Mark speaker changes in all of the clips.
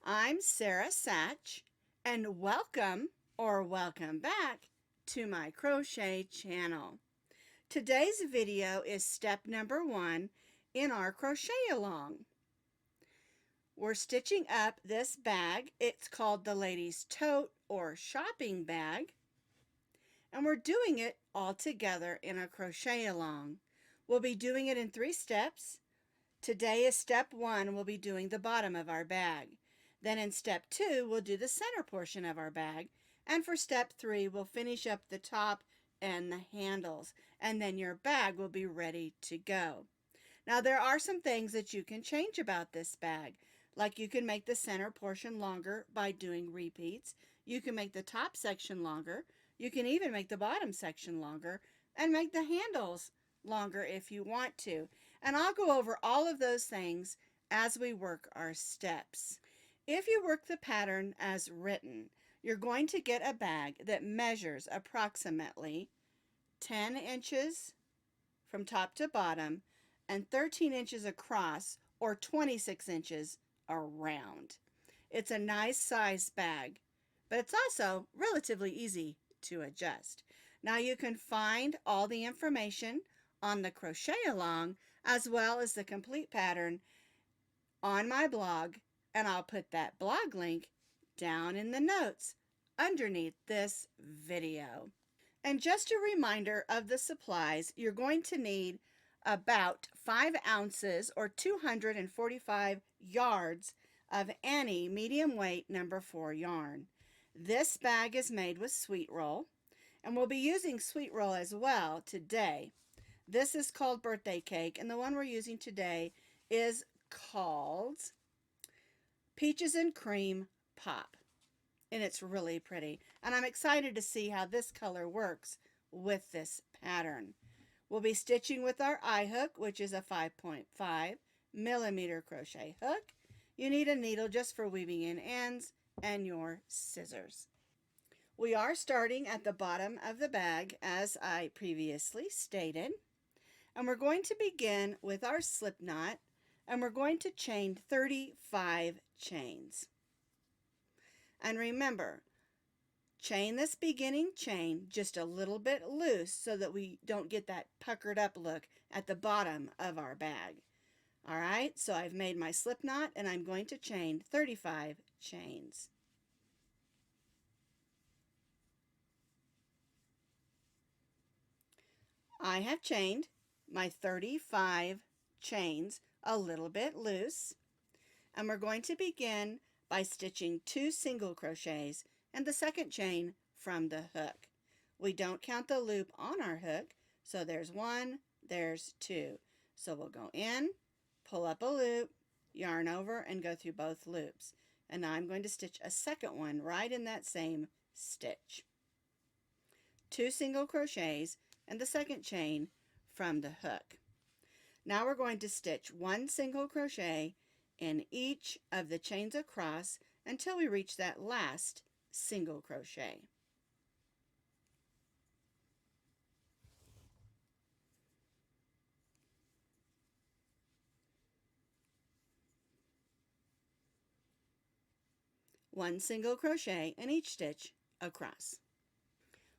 Speaker 1: I'm Sarah Satch, and welcome or welcome back to my crochet channel. Today's video is step number 1 in our crochet along. We're stitching up this bag. It's called the ladies' tote or shopping bag, and we're doing it all together in a crochet along. We'll be doing it in 3 steps. Today is step 1. We'll be doing the bottom of our bag. Then in step 2, we'll do the center portion of our bag. And for step 3, we'll finish up the top and the handles. And then your bag will be ready to go. Now there are some things that you can change about this bag. Like you can make the center portion longer by doing repeats. You can make the top section longer. You can even make the bottom section longer and make the handles longer if you want to. And I'll go over all of those things as we work our steps. If you work the pattern as written, you're going to get a bag that measures approximately 10 inches from top to bottom and 13 inches across or 26 inches around. It's a nice size bag, but it's also relatively easy to adjust. Now you can find all the information on the crochet along as well as the complete pattern on my blog, and I'll put that blog link down in the notes underneath this video. And just a reminder of the supplies, you're going to need about 5 ounces or 245 yards of any medium weight number 4 yarn. This bag is made with sweet roll, and we'll be using sweet roll as well today. This is called Birthday Cake, and the one we're using today is called Peaches and Cream Pop. And it's really pretty. And I'm excited to see how this color works with this pattern. We'll be stitching with our eye hook, which is a 5.5 millimeter crochet hook. You need a needle just for weaving in ends and your scissors. We are starting at the bottom of the bag as I previously stated. And we're going to begin with our slip knot, and we're going to chain 35 chains. And remember, chain this beginning chain just a little bit loose so that we don't get that puckered up look at the bottom of our bag. All right, so I've made my slip knot and I'm going to chain 35 chains. I have chained my 35 chains a little bit loose, and we're going to begin by stitching 2 single crochets and the second chain from the hook. We don't count the loop on our hook, so there's 1, there's 2. So we'll go in, pull up a loop, yarn over, and go through both loops. And now I'm going to stitch a second one right in that same stitch. 2 single crochets and the second chain from the hook. Now we're going to stitch 1 single crochet in each of the chains across until we reach that last single crochet. One single crochet in each stitch across.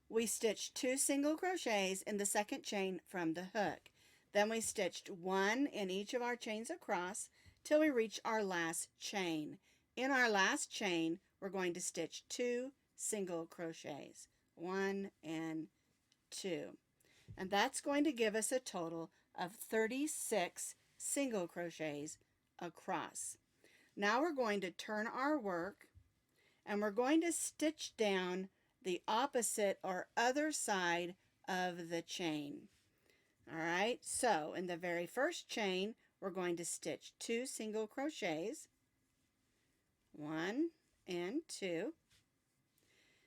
Speaker 1: We stitched 2 single crochets in the second chain from the hook. Then we stitched 1 in each of our chains across till we reach our last chain. In our last chain, we're going to stitch 2 single crochets, 1 and 2. And that's going to give us a total of 36 single crochets across. Now we're going to turn our work and we're going to stitch down the opposite or other side of the chain. All right, so in the very first chain, we're going to stitch 2 single crochets, 1 and 2.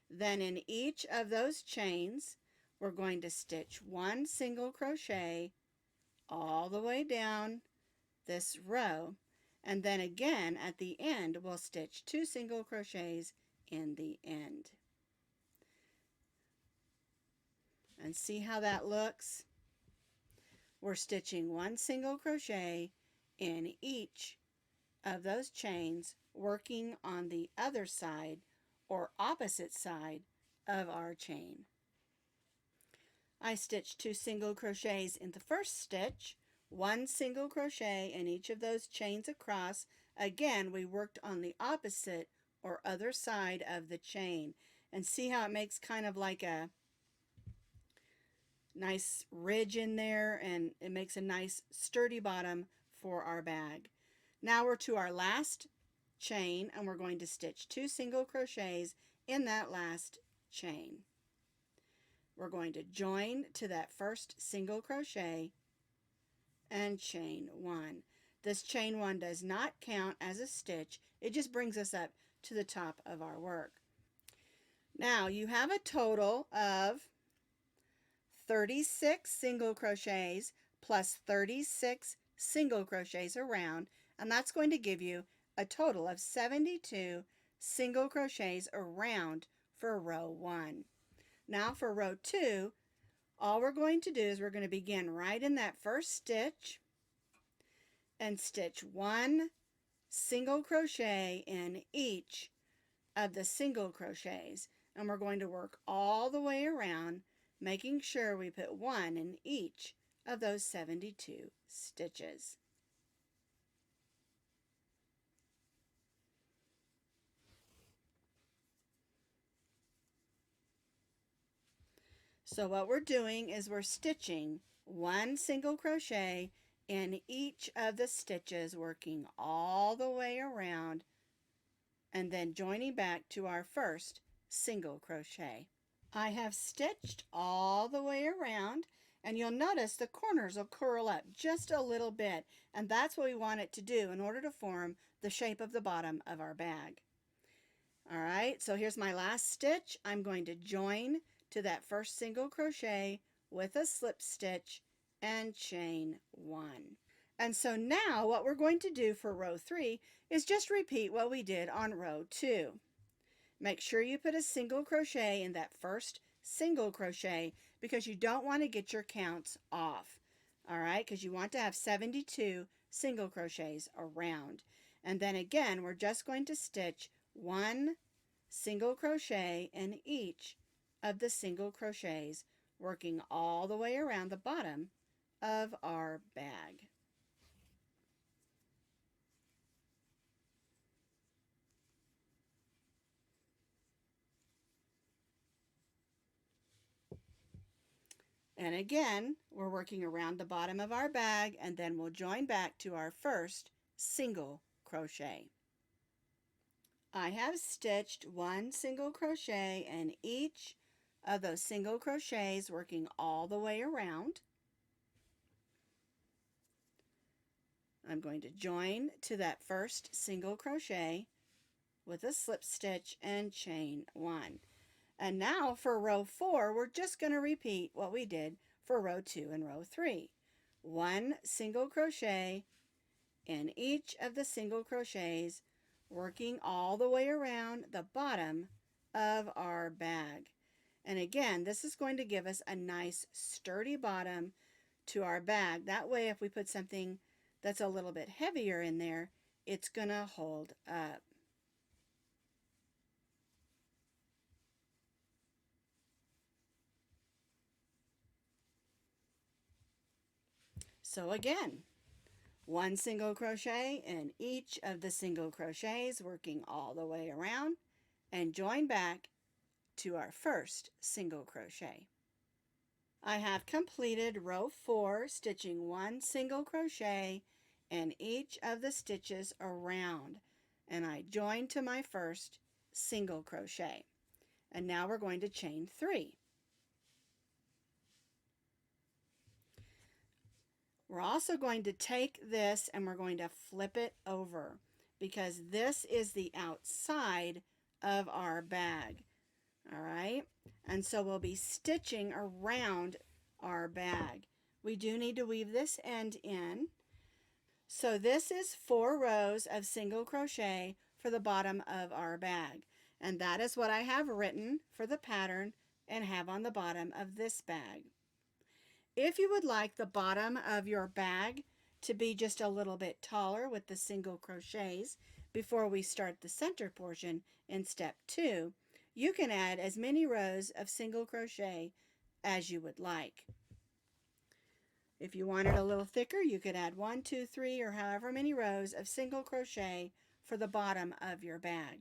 Speaker 1: Then in each of those chains, we're going to stitch 1 single crochet all the way down this row, and then again at the end, we'll stitch 2 single crochets in the end. And see how that looks? We're stitching 1 single crochet in each of those chains working on the other side or opposite side of our chain. I stitched 2 single crochets in the first stitch, 1 single crochet in each of those chains across. Again, we worked on the opposite or other side of the chain. And see how it makes kind of like a nice ridge in there, and it makes a nice sturdy bottom for our bag. Now we're to our last chain, and we're going to stitch 2 single crochets in that last chain. We're going to join to that first single crochet and chain 1. This chain 1 does not count as a stitch. It just brings us up to the top of our work. Now you have a total of 36 single crochets plus 36 single crochets around, and that's going to give you a total of 72 single crochets around for row 1. Now for row 2, all we're going to do is we're going to begin right in that first stitch and stitch 1 single crochet in each of the single crochets, and we're going to work all the way around, making sure we put 1 in each of those 72 stitches. So what we're doing is we're stitching 1 single crochet in each of the stitches, working all the way around, and then joining back to our first single crochet. I have stitched all the way around, and you'll notice the corners will curl up just a little bit, and that's what we want it to do in order to form the shape of the bottom of our bag. All right, so here's my last stitch. I'm going to join to that first single crochet with a slip stitch and chain 1. And so now what we're going to do for row 3 is just repeat what we did on row 2. Make sure you put a single crochet in that first single crochet because you don't want to get your counts off. All right, because you want to have 72 single crochets around. And then again, we're just going to stitch 1 single crochet in each of the single crochets, working all the way around the bottom of our bag. And again, we're working around the bottom of our bag, and then we'll join back to our first single crochet. I have stitched 1 single crochet in each of those single crochets, working all the way around. I'm going to join to that first single crochet with a slip stitch and chain 1. And now for row 4, we're just going to repeat what we did for row 2 and row 3. 1 single crochet in each of the single crochets, working all the way around the bottom of our bag. And again, this is going to give us a nice sturdy bottom to our bag. That way, if we put something that's a little bit heavier in there, it's going to hold up. So again, 1 single crochet in each of the single crochets, working all the way around, and join back to our first single crochet. I have completed row 4, stitching 1 single crochet in each of the stitches around, and I join to my first single crochet. And now we're going to chain 3. We're also going to take this and we're going to flip it over because this is the outside of our bag. All right, and so we'll be stitching around our bag. We do need to weave this end in. So this is 4 rows of single crochet for the bottom of our bag, and that is what I have written for the pattern and have on the bottom of this bag. If you would like the bottom of your bag to be just a little bit taller with the single crochets before we start the center portion in step 2, you can add as many rows of single crochet as you would like. If you want it a little thicker, you could add 1, 2, 3, or however many rows of single crochet for the bottom of your bag.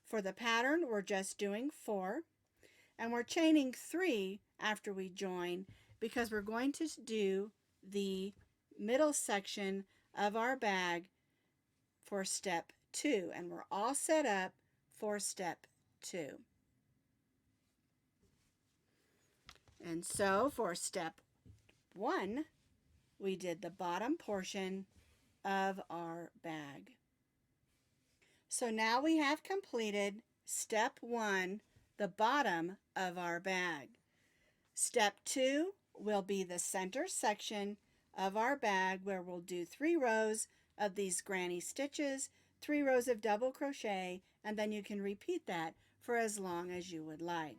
Speaker 1: For the pattern, we're just doing 4, and we're chaining 3 after we join because we're going to do the middle section of our bag for step 2, and we're all set up for step 2. And so for step 1, we did the bottom portion of our bag. So now we have completed step 1, the bottom of our bag. Step 2 will be the center section of our bag where we'll do 3 rows of these granny stitches, 3 rows of double crochet, and then you can repeat that for as long as you would like.